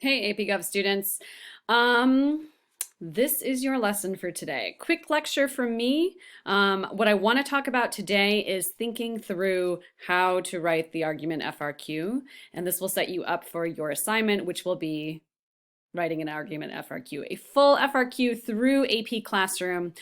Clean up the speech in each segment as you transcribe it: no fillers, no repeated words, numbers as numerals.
Hey, AP Gov students. This is your lesson for today. Quick lecture from me. What I want to talk about today is thinking through how to write the argument FRQ, and this will set you up for your assignment, which will be writing an argument FRQ, a full FRQ through AP Classroom,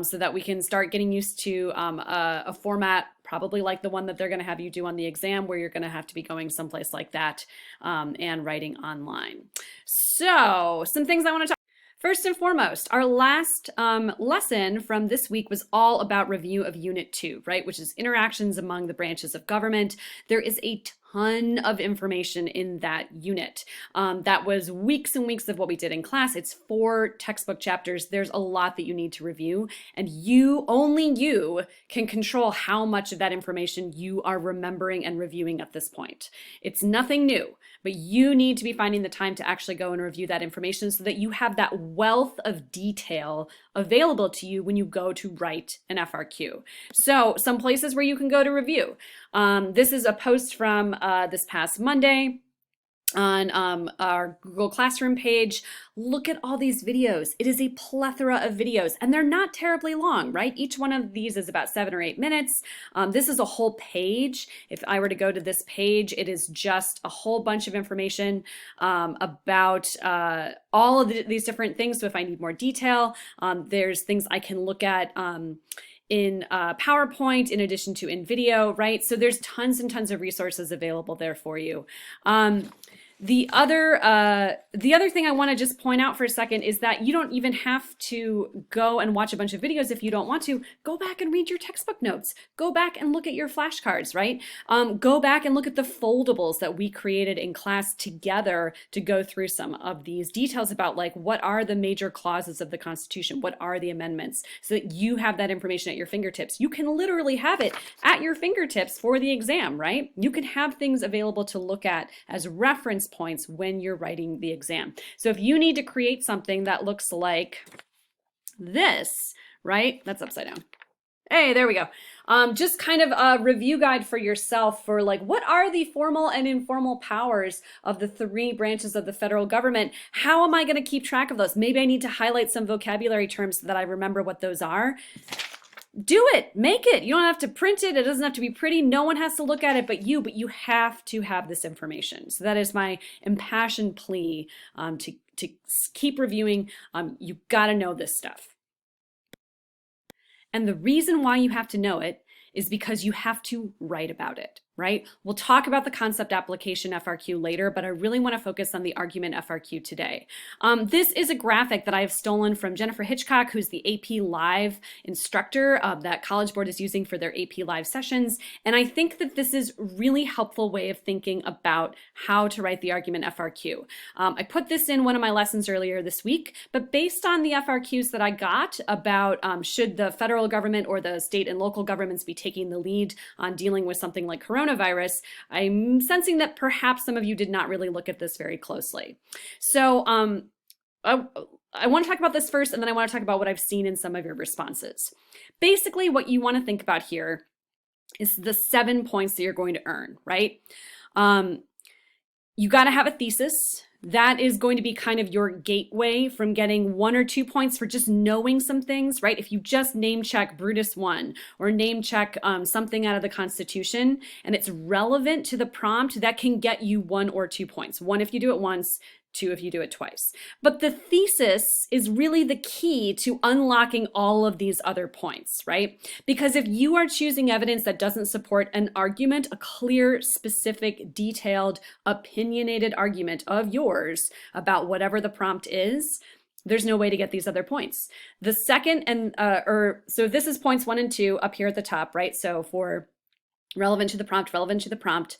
so that we can start getting used to a format probably like the one that they're going to have you do on the exam, where you're going to have to be going someplace like that and writing online. So some things I want to talk. First and foremost, our last lesson from this week was all about review of Unit 2, right? Which is interactions among the branches of government. There is a ton of information in that unit. That was weeks and weeks of what we did in class. It's 4 textbook chapters. There's a lot that you need to review, and only you can control how much of that information you are remembering and reviewing at this point. It's nothing new, but you need to be finding the time to actually go and review that information so that you have that wealth of detail available to you when you go to write an FRQ. So some places where you can go to review. This is a post from this past Monday on our Google Classroom page. Look at all these videos. It is a plethora of videos, and they're not terribly long, right? Each one of these is about 7 or 8 minutes. This is a whole page. If I were to go to this page, it is just a whole bunch of information about all of these different things. So if I need more detail, there's things I can look at in PowerPoint in addition to in video, right? So there's tons and tons of resources available there for you. The other thing I want to just point out for a second is that you don't even have to go and watch a bunch of videos if you don't want to. Go back and read your textbook notes. Go back and look at your flashcards, right? Go back and look at the foldables that we created in class together to go through some of these details about, like, what are the major clauses of the Constitution? What are the amendments? So that you have that information at your fingertips. You can literally have it at your fingertips for the exam, right? You can have things available to look at as reference points when you're writing the exam. So if you need to create something that looks like this, right? That's upside down. Hey, there we go. Just kind of a review guide for yourself for, like, what are the formal and informal powers of the 3 branches of the federal government? How am I going to keep track of those? Maybe I need to highlight some vocabulary terms so that I remember what those are. Do it, make it. You don't have to print it. It doesn't have to be pretty. No one has to look at it but you have to have this information. So that is my impassioned plea to keep reviewing. You got to know this stuff. And the reason why you have to know it is because you have to write about it, right? We'll talk about the concept application FRQ later, but I really want to focus on the argument FRQ today. This is a graphic that I have stolen from Jennifer Hitchcock, who's the AP Live instructor that College Board is using for their AP Live sessions. And I think that this is a really helpful way of thinking about how to write the argument FRQ. I put this in one of my lessons earlier this week, but based on the FRQs that I got about should the federal government or the state and local governments be taking the lead on dealing with something like coronavirus, I'm sensing that perhaps some of you did not really look at this very closely. So I want to talk about this first, and then I want to talk about what I've seen in some of your responses. Basically, what you want to think about here is the 7 points that you're going to earn, right? You got to have a thesis. That is going to be kind of your gateway from getting 1 or 2 points for just knowing some things, right? If you just name check Brutus 1 or name check something out of the Constitution and it's relevant to the prompt, that can get you 1 or 2 points. 1 if you do it once, 2 if you do it twice. But the thesis is really the key to unlocking all of these other points, right? Because if you are choosing evidence that doesn't support an argument, a clear, specific, detailed, opinionated argument of yours about whatever the prompt is, there's no way to get these other points. The second so this is points 1 and 2 up here at the top, right? So for relevant to the prompt,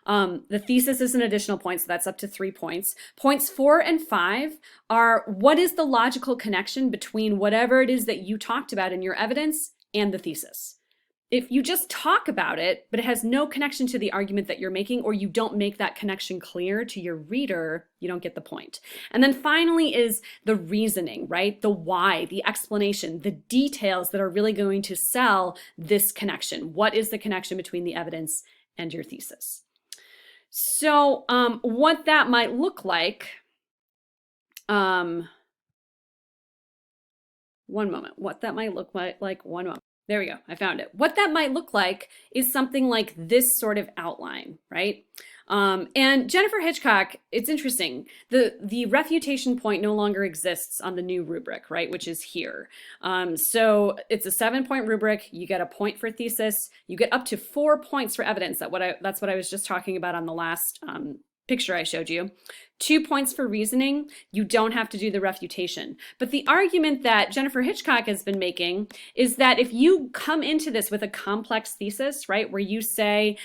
the thesis is an additional point, so that's up to 3 points. Points 4 and 5 are, what is the logical connection between whatever it is that you talked about in your evidence and the thesis? If you just talk about it, but it has no connection to the argument that you're making, or you don't make that connection clear to your reader, you don't get the point. And then finally is the reasoning, right? The why, the explanation, the details that are really going to sell this connection. What is the connection between the evidence and your thesis? So what that might look like Um, one moment. What that might look like, one moment. There we go. I found it. What that might look like is something like this sort of outline, right? And Jennifer Hitchcock, it's interesting. The refutation point no longer exists on the new rubric, right? Which is here. So it's a 7-point rubric. You get a point for thesis. You get up to 4 points for evidence. That's what I was just talking about on the last picture I showed you. 2 points for reasoning. You don't have to do the refutation. But the argument that Jennifer Hitchcock has been making is that if you come into this with a complex thesis, right, where you say,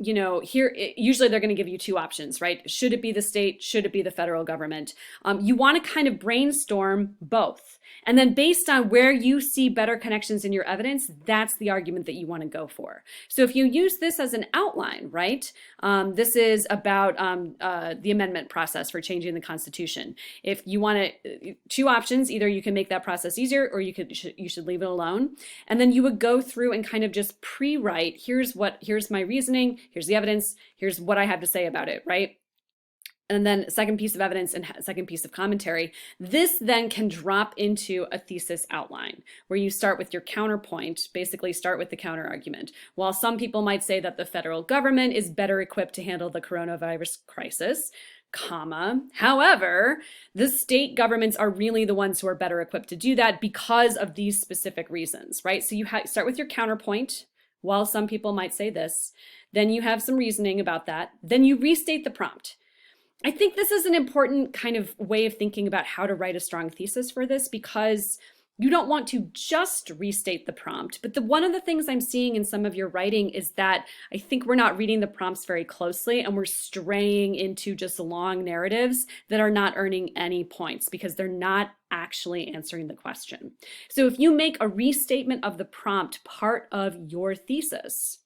you know, here, usually they're going to give you 2 options, right? Should it be the state? Should it be the federal government? You want to kind of brainstorm both. And then based on where you see better connections in your evidence, that's the argument that you want to go for. So if you use this as an outline, right? This is about the amendment process for changing the Constitution. If you want to, 2 options, either you can make that process easier or you should leave it alone. And then you would go through and kind of just pre-write, here's my reasoning, here's the evidence, here's what I have to say about it, right? And then second piece of evidence and second piece of commentary. This then can drop into a thesis outline where you start with your counterpoint, basically start with the counter argument. While some people might say that the federal government is better equipped to handle the coronavirus crisis, however, the state governments are really the ones who are better equipped to do that because of these specific reasons, right? So you start with your counterpoint, while some people might say this, then you have some reasoning about that, then you restate the prompt. I think this is an important kind of way of thinking about how to write a strong thesis for this, because you don't want to just restate the prompt. But one of the things I'm seeing in some of your writing is that I think we're not reading the prompts very closely, and we're straying into just long narratives that are not earning any points because they're not actually answering the question. So if you make a restatement of the prompt part of your thesis,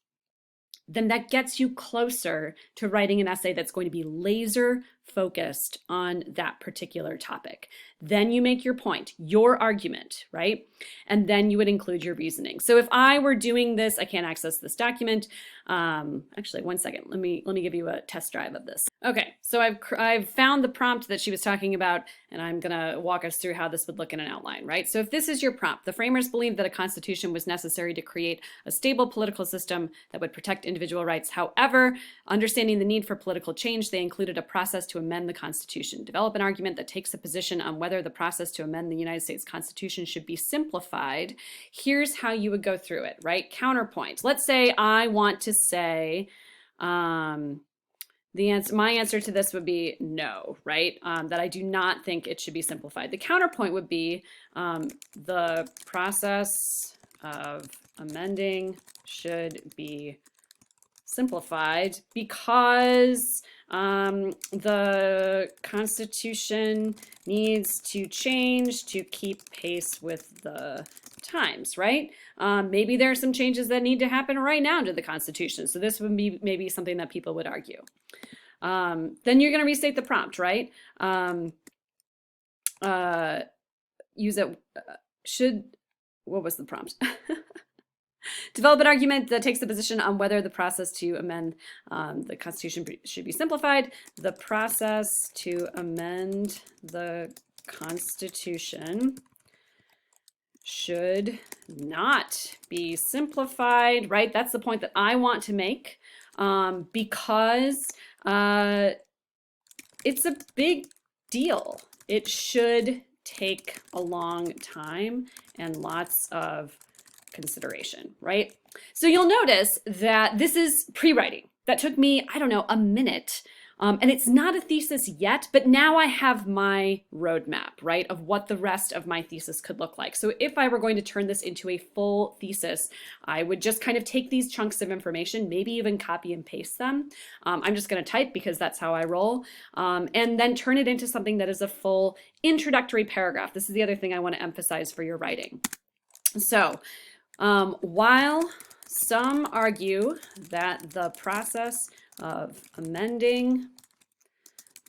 then that gets you closer to writing an essay that's going to be laser focused on that particular topic. Then you make your point, your argument, right? And then you would include your reasoning. So if I were doing this, I can't access this document. Actually, one second. Let me give you a test drive of this. Okay, so I've found the prompt that she was talking about, and I'm gonna walk us through how this would look in an outline, right? So if this is your prompt, the framers believed that a constitution was necessary to create a stable political system that would protect individual rights. However, understanding the need for political change, they included a process to amend the Constitution. Develop an argument that takes a position on whether the process to amend the United States Constitution should be simplified. Here's how you would go through it, right? Counterpoint. Let's say I want to say, my answer to this would be no, right? That I do not think it should be simplified. The counterpoint would be the process of amending should be simplified because the Constitution needs to change to keep pace with the times, right? Maybe there are some changes that need to happen right now to the Constitution. So this would be maybe something that people would argue. Then you're going to restate the prompt, right? Use it, what was the prompt? Develop an argument that takes the position on whether the process to amend the Constitution should be simplified. The process to amend the Constitution should not be simplified, right? That's the point that I want to make because it's a big deal. It should take a long time and lots of consideration, right? So you'll notice that this is pre-writing. That took me, I don't know, a minute. And it's not a thesis yet, but now I have my roadmap, right, of what the rest of my thesis could look like. So if I were going to turn this into a full thesis, I would just kind of take these chunks of information, maybe even copy and paste them. I'm just going to type because that's how I roll, and then turn it into something that is a full introductory paragraph. This is the other thing I want to emphasize for your writing. So, while some argue that the process of amending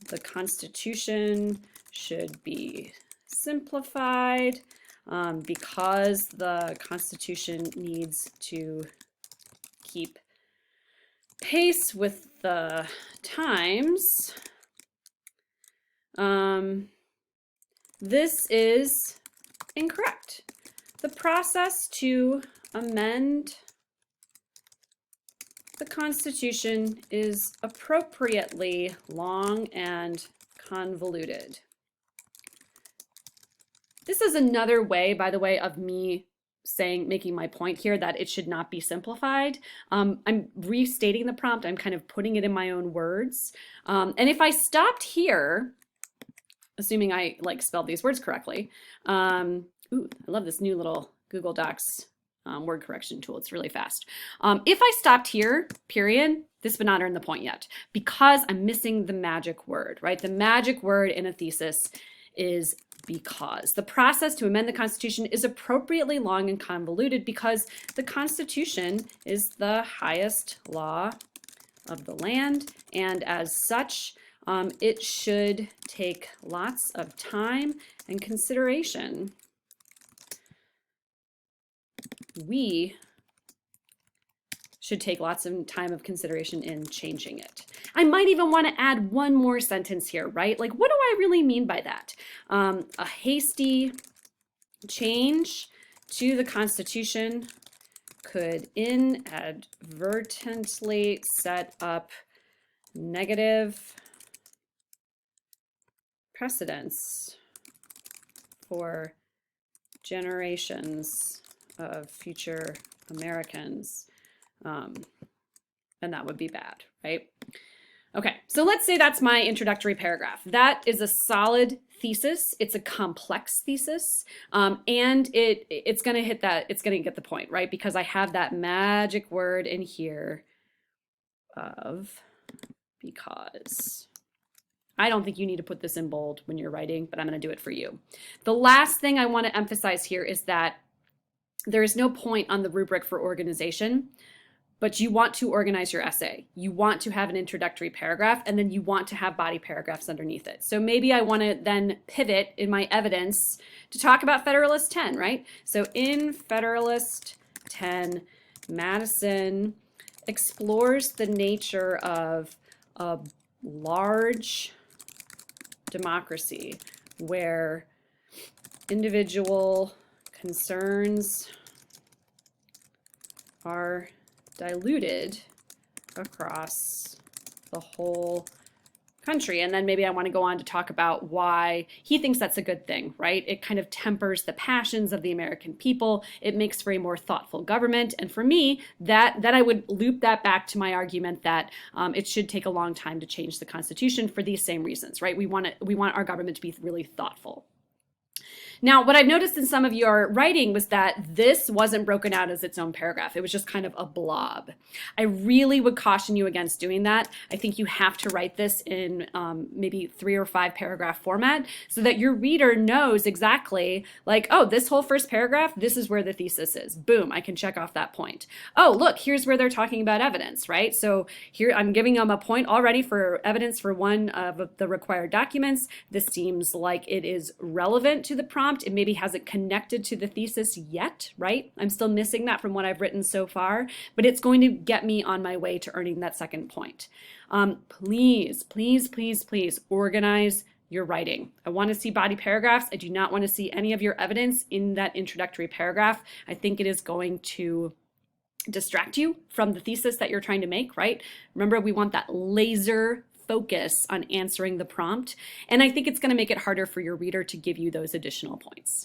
the Constitution should be simplified because the Constitution needs to keep pace with the times, This is incorrect. The process to amend the Constitution is appropriately long and convoluted. This is another way, by the way, of me making my point here that it should not be simplified. I'm restating the prompt. I'm kind of putting it in my own words. And if I stopped here, assuming I spelled these words correctly, ooh, I love this new little Google Docs word correction tool. It's really fast. If I stopped here, period, this would not earn the point yet because I'm missing the magic word, right? The magic word in a thesis is because. The process to amend the Constitution is appropriately long and convoluted because the Constitution is the highest law of the land, and as such, it should take lots of time and consideration. We should take lots of time of consideration in changing it. I might even want to add one more sentence here, right? Like, what do I really mean by that? A hasty change to the Constitution could inadvertently set up negative precedents for generations of future Americans. And that would be bad, right? Okay, so let's say that's my introductory paragraph. That is a solid thesis. It's a complex thesis, and it's going to hit that. It's going to get the point, right? Because I have that magic word in here of because. I don't think you need to put this in bold when you're writing, but I'm going to do it for you. The last thing I want to emphasize here is that there is no point on the rubric for organization, but you want to organize your essay. You want to have an introductory paragraph, and then you want to have body paragraphs underneath it. So maybe I want to then pivot in my evidence to talk about Federalist 10, right? So in Federalist 10, Madison explores the nature of a large democracy where individual concerns are diluted across the whole country. And then maybe I want to go on to talk about why he thinks that's a good thing, right? It kind of tempers the passions of the American people. It makes for a more thoughtful government. And for me, that I would loop that back to my argument that it should take a long time to change the Constitution for these same reasons, right? We want our government to be really thoughtful. Now, what I've noticed in some of your writing was that this wasn't broken out as its own paragraph. It was just kind of a blob. I really would caution you against doing that. I think you have to write this in maybe 3 or 5 paragraph format so that your reader knows exactly like, oh, this whole first paragraph, this is where the thesis is. Boom, I can check off that point. Oh, look, here's where they're talking about evidence, right? So here I'm giving them a point already for evidence for one of the required documents. This seems like it is relevant to the prompt. It maybe hasn't connected to the thesis yet, right? I'm still missing that from what I've written so far, but it's going to get me on my way to earning that second point. Please, please, please, please organize your writing. I want to see body paragraphs. I do not want to see any of your evidence in that introductory paragraph. I think it is going to distract you from the thesis that you're trying to make, right? Remember, we want that laser focus on answering the prompt. And I think it's going to make it harder for your reader to give you those additional points.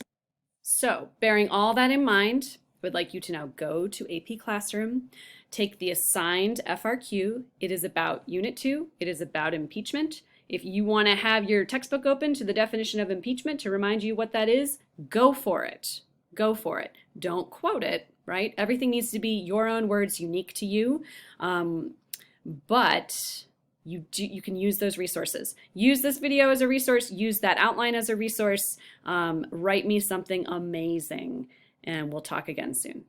So bearing all that in mind, I would like you to now go to AP Classroom, take the assigned FRQ. It is about Unit 2. It is about impeachment. If you want to have your textbook open to the definition of impeachment to remind you what that is, go for it. Go for it. Don't quote it, right? Everything needs to be your own words, unique to you. But you can use those resources. Use this video as a resource, use that outline as a resource, write me something amazing, and we'll talk again soon.